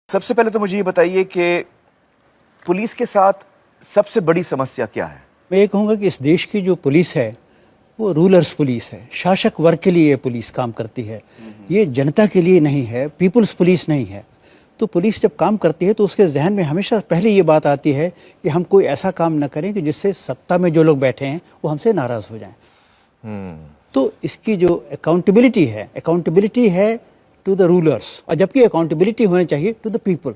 सबसे पहले तो मुझे ये बताइए कि पुलिस के साथ सबसे बड़ी समस्या क्या है? मैं ये कहूँगा कि इस देश की जो पुलिस है वो रूलर्स पुलिस है, शासक वर्ग के लिए ये पुलिस काम करती है। ये जनता के लिए नहीं है, पीपल्स पुलिस नहीं है। तो पुलिस जब काम करती है तो उसके जहन में हमेशा पहले ये बात आती है कि हम कोई ऐसा काम न करें कि जिससे सत्ता में जो लोग बैठे हैं वो हमसे नाराज़ हो जाएं। तो इसकी जो अकाउंटेबिलिटी है टू द रूलर्स, और जबकि अकाउंटेबिलिटी होनी चाहिए टू द पीपल।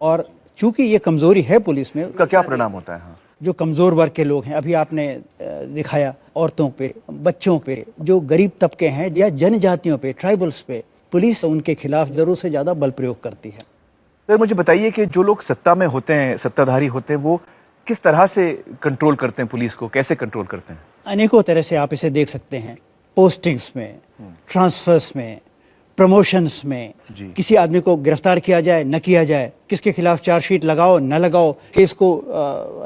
और चूंकि ये कमज़ोरी है पुलिस में, उसका क्या परिणाम होता है? हाँ। जो कमज़ोर वर्ग के लोग हैं, अभी आपने दिखाया औरतों पे, बच्चों पे, जो गरीब तबके हैं या जनजातियों पे, ट्राइबल्स पे, पुलिस उनके खिलाफ ज़रूरत से ज़्यादा बल प्रयोग करती है। तो मुझे बताइए कि जो लोग सत्ता में होते हैं, सत्ताधारी होते हैं, वो किस तरह से कंट्रोल करते हैं पुलिस को, कैसे कंट्रोल करते हैं? अनेकों तरह से आप इसे देख सकते हैं। पोस्टिंग्स में, ट्रांसफर्स में, प्रमोशंस में, किसी आदमी को गिरफ्तार किया जाए न किया जाए, किसके खिलाफ चार्जशीट लगाओ न लगाओ, केस को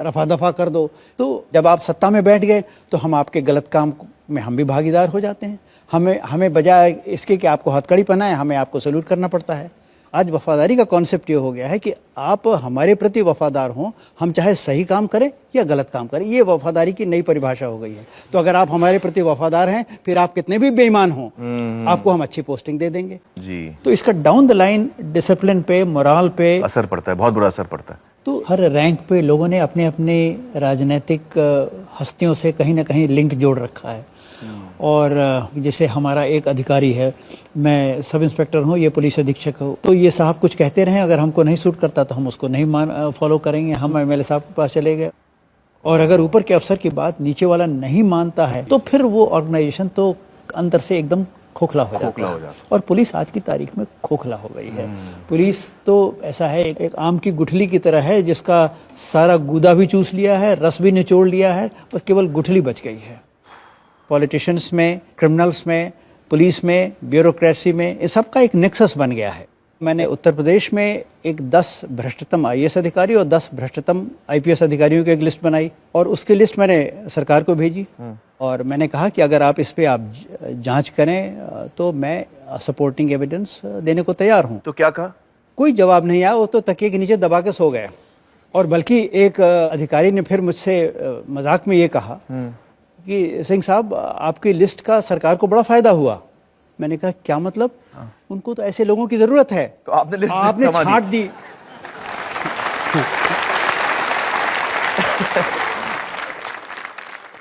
रफा दफा कर दो। तो जब आप सत्ता में बैठ गए तो हम आपके गलत काम में हम भी भागीदार हो जाते हैं। हमें बजाय इसके कि आपको हथकड़ी पहनाए, हमें आपको सैल्यूट करना पड़ता है। आज वफादारी का कॉन्सेप्ट ये हो गया है कि आप हमारे प्रति वफादार हों, हम चाहे सही काम करें या गलत काम करें। ये वफादारी की नई परिभाषा हो गई है। तो अगर आप हमारे प्रति वफादार हैं, फिर आप कितने भी बेईमान हों, आपको हम अच्छी पोस्टिंग दे देंगे जी। तो इसका डाउन द लाइन डिसिप्लिन पे, मोरल पे असर पड़ता है, बहुत बुरा असर पड़ता है। तो हर रैंक पे लोगों ने अपने अपने राजनीतिक हस्तियों से कहीं ना कहीं लिंक जोड़ रखा है। और जैसे हमारा एक अधिकारी है, मैं सब इंस्पेक्टर हूँ, ये पुलिस अधीक्षक हो, तो ये साहब कुछ कहते रहें, अगर हमको नहीं सूट करता तो हम उसको नहीं फॉलो करेंगे, हम एमएलए साहब के पास चले गए। और अगर ऊपर के अफसर की बात नीचे वाला नहीं मानता है तो फिर वो ऑर्गेनाइजेशन तो अंदर से एकदम खोखला हो जाता है। और पुलिस आज की तारीख में खोखला हो गई है। पुलिस तो ऐसा है, एक आम की गुठली की तरह है जिसका सारा गूदा भी चूस लिया है, रस भी निचोड़ लिया है, बस केवल गुठली बच गई है। पॉलिटिशियंस में, क्रिमिनल्स में, पुलिस में, ब्यूरोक्रेसी में, इस सब का एक नेक्सस बन गया है। मैंने उत्तर प्रदेश में एक 10 भ्रष्टतम आईएएस अधिकारी और 10 भ्रष्टतम आईपीएस अधिकारियों की एक लिस्ट बनाई और उसकी लिस्ट मैंने सरकार को भेजी। और मैंने कहा कि अगर आप इस पे आप जांच करें तो मैं सपोर्टिंग एविडेंस देने को तैयार हूँ। तो क्या कहा? कोई जवाब नहीं आया। वो तो तकिए के नीचे दबा के सो गए। और बल्कि एक अधिकारी ने फिर मुझसे मजाक में ये कहा कि सिंह साहब, आपकी लिस्ट का सरकार को बड़ा फायदा हुआ। मैंने कहा क्या मतलब? उनको तो ऐसे लोगों की जरूरत है। तो आपने लिस्ट छांट दी।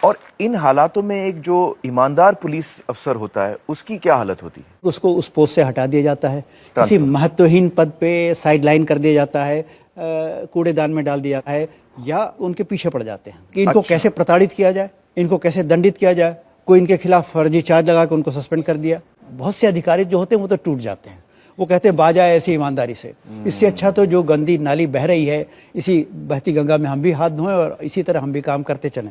और इन हालातों में एक जो ईमानदार पुलिस अफसर होता है उसकी क्या हालत होती है? उसको उस पोस्ट से हटा दिया जाता है, किसी महत्वहीन पद पे साइडलाइन कर दिया जाता है, कूड़ेदान में डाल दिया है, या उनके पीछे पड़ जाते हैं कि इनको कैसे प्रताड़ित किया जाए, इनको कैसे दंडित किया जाए। कोई इनके खिलाफ फर्जी चार्ज लगा के उनको सस्पेंड कर दिया। बहुत से अधिकारी जो होते हैं वो तो टूट जाते हैं। वो कहते हैं बाजा ऐसी ईमानदारी से। इससे अच्छा तो जो गंदी नाली बह रही है, इसी बहती गंगा में हम भी हाथ धोएं और इसी तरह हम भी काम करते चलें।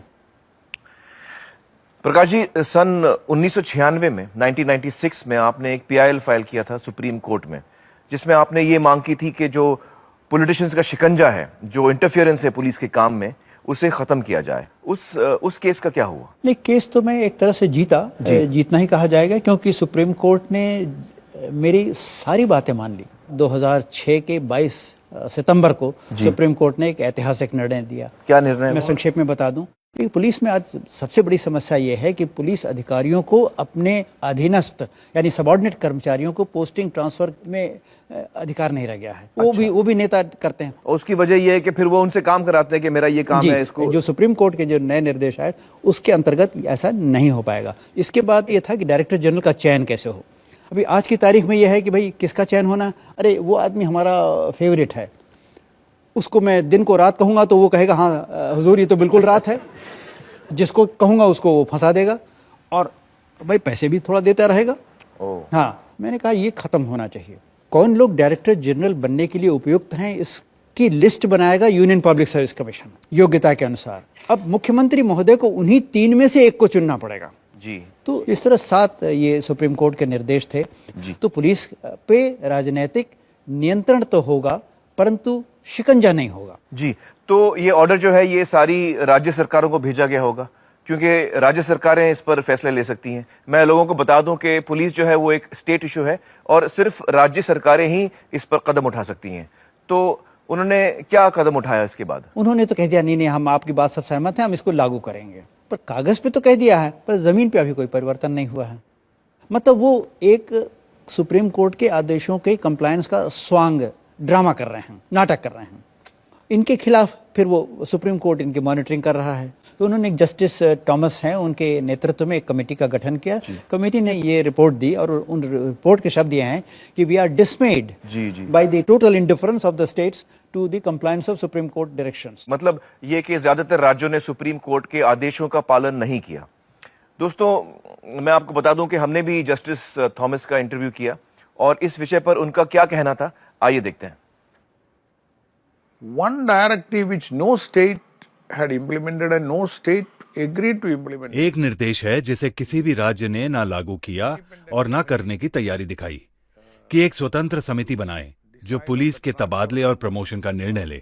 प्रकाश जी, सन 1996 में 1996 में आपने एक पीआईएल फाइल किया था सुप्रीम कोर्ट में, जिसमें आपने ये मांग की थी कि जो पॉलिटिशियंस का शिकंजा है, जो इंटरफियरेंस है पुलिस के काम में, उसे खत्म किया जाए। उस केस का क्या हुआ? नहीं, केस तो मैं एक तरह से जीतना ही कहा जाएगा, क्योंकि सुप्रीम कोर्ट ने मेरी सारी बातें मान ली। 2006 के 22 सितंबर को सुप्रीम कोर्ट ने एक ऐतिहासिक निर्णय दिया। क्या निर्णय? मैं संक्षेप में बता दूं। पुलिस में आज सबसे बड़ी समस्या ये है कि पुलिस अधिकारियों को अपने अधीनस्थ यानी सबऑर्डिनेट कर्मचारियों को पोस्टिंग ट्रांसफर में अधिकार नहीं रह गया है। वो भी नेता करते हैं। उसकी वजह ये है कि फिर वो उनसे काम कराते हैं कि मेरा ये काम है। इसको जो सुप्रीम कोर्ट के जो नए निर्देश आए उसके अंतर्गत ऐसा नहीं हो पाएगा। इसके बाद ये था कि डायरेक्टर जनरल का चयन कैसे हो। अभी आज की तारीख में यह है कि भाई किसका चयन होना, अरे वो आदमी हमारा फेवरेट है, उसको मैं दिन को रात कहूँगा तो वो कहेगा हाँ हुजूर ये तो बिल्कुल रात है। जिसको कहूँगा उसको वो फंसा देगा और भाई पैसे भी थोड़ा देता रहेगा। हाँ, मैंने कहा ये खत्म होना चाहिए। कौन लोग डायरेक्टर जनरल बनने के लिए उपयुक्त हैं, इसकी लिस्ट बनाएगा यूनियन पब्लिक सर्विस कमीशन योग्यता के अनुसार। अब मुख्यमंत्री महोदय को उन्हीं 3 में से एक को चुनना पड़ेगा जी। तो इस तरह 7 ये सुप्रीम कोर्ट के निर्देश थे जी। तो पुलिस पे राजनीतिक नियंत्रण तो होगा परंतु शिकंजा नहीं होगा जी। तो ये ऑर्डर जो है ये सारी राज्य सरकारों को भेजा गया होगा क्योंकि राज्य सरकारें इस पर फैसले ले सकती हैं। मैं लोगों को बता दूं कि पुलिस जो है वो एक स्टेट इशू है और सिर्फ राज्य सरकारें ही इस पर कदम उठा सकती हैं। तो उन्होंने क्या कदम उठाया इसके बाद? उन्होंने तो कह दिया नहीं नहीं हम आपकी बात सब सहमत हैं, हम इसको लागू करेंगे, पर कागज पे तो कह दिया है, पर जमीन पे अभी कोई परिवर्तन नहीं हुआ है। मतलब वो एक सुप्रीम कोर्ट के आदेशों के कंप्लायंस का स्वांग ड्रामा कर रहे हैं, नाटक कर रहे हैं। इनके खिलाफ फिर वो सुप्रीम कोर्ट इनकी मॉनिटरिंग कर रहा है। तो उन्होंने एक जस्टिस थॉमस हैं, उनके नेतृत्व में एक कमेटी का गठन किया। कमेटी ने ये रिपोर्ट दी और उन रिपोर्ट के शब्द ये हैं कि we are dismayed by the total indifference of the states to the compliance of Supreme Court directions. मतलब ये कि ज्यादातर राज्यों ने सुप्रीम कोर्ट के आदेशों का पालन नहीं किया। दोस्तों, मैं आपको बता दूं कि हमने भी जस्टिस थॉमस का इंटरव्यू किया और इस विषय पर उनका क्या कहना था, आइए देखते हैं। One directive which no state had implemented and no state agreed to implement. एक निर्देश है जिसे किसी भी राज्य ने ना लागू किया और ना करने की तैयारी दिखाई कि एक स्वतंत्र समिति बनाए जो पुलिस के तबादले और प्रमोशन का निर्णय ले।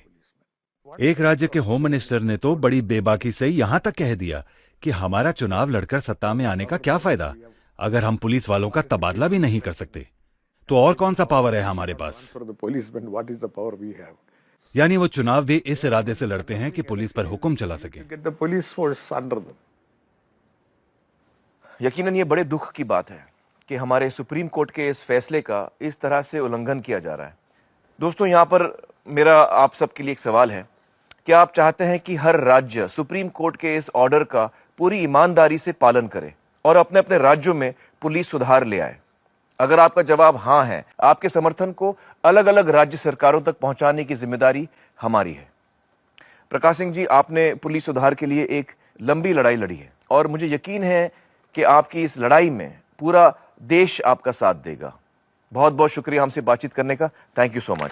एक राज्य के होम मिनिस्टर ने तो बड़ी बेबाकी से यहां तक कह दिया कि हमारा चुनाव लड़कर सत्ता में आने का क्या फायदा अगर हम पुलिस वालों का तबादला भी नहीं कर सकते, तो और कौन सा पावर है हमारे पास। For the policemen, what is the power we have? यानी वो चुनाव भी इस इरादे से लड़ते हैं कि पुलिस पर हुक्म चला सके। To get the police force under them. यकीनन ये बड़े दुख की बात है कि हमारे सुप्रीम कोर्ट के इस फैसले का इस तरह से उल्लंघन किया जा रहा है। दोस्तों, यहाँ पर मेरा आप सबके लिए एक सवाल है, क्या आप चाहते हैं कि हर राज्य सुप्रीम कोर्ट के इस ऑर्डर का पूरी ईमानदारी से पालन करे और अपने अपने राज्यों में पुलिस सुधार ले आए? अगर आपका जवाब हाँ है, आपके समर्थन को अलग अलग राज्य सरकारों तक पहुंचाने की जिम्मेदारी हमारी है। प्रकाश सिंह जी, आपने पुलिस सुधार के लिए एक लंबी लड़ाई लड़ी है और मुझे यकीन है कि आपकी इस लड़ाई में पूरा देश आपका साथ देगा। बहुत बहुत शुक्रिया हमसे बातचीत करने का। Thank you so much.